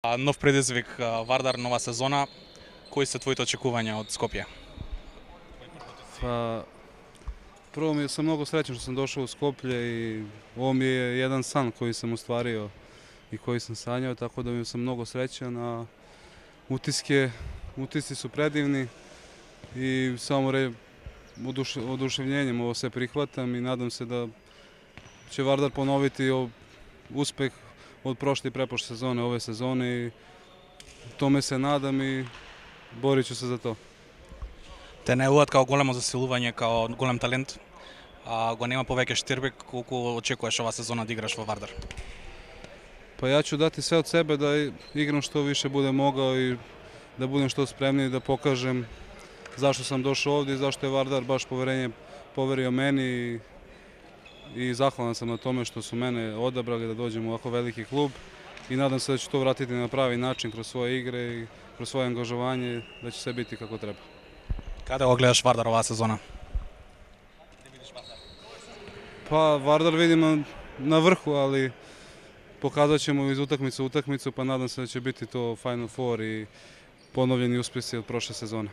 Нов предизвик, Вардар, нова сезона. Кои се твоите очекувања од Скопје? Pa, prvo mi sam mnogo srećan što sam došao u Skoplje i ovo mi je jedan san koji sam ostvario i koji sam sanjao, tako da mi sam mnogo srećan, a utisci su predivni i samo oduševljenjem ovo sve prihvatam i nadam se da će Vardar ponoviti uspeh od prošle i pretprošle sezone, ove sezone i tome se nadam i borit ću se za to. Те најавуваат као големо засилување, као голем талент. Го нема повеќе Штирбек, колку очекуваш ова сезона да играш во Вардар? Pa ja ću dati sve od sebe da igram što više budem mogao i da budem što spremniji, da pokažem zašto sam došao ovdje i zašto je Vardar baš poverio meni i zahvalan sam na tome što su mene odabrali da dođem u ovako veliki klub i nadam se da ću to vratiti na pravi način kroz svoje igre i kroz svoje angažovanje, da će sve biti kako treba. Каде го гледаш Вардар оваа сезона? Pa Vardar vidim na vrhu, ali pokazat ćemo iz utakmice u utakmicu, pa nadam se da će biti to Final Four i ponovljeni uspjesi od prošle sezone.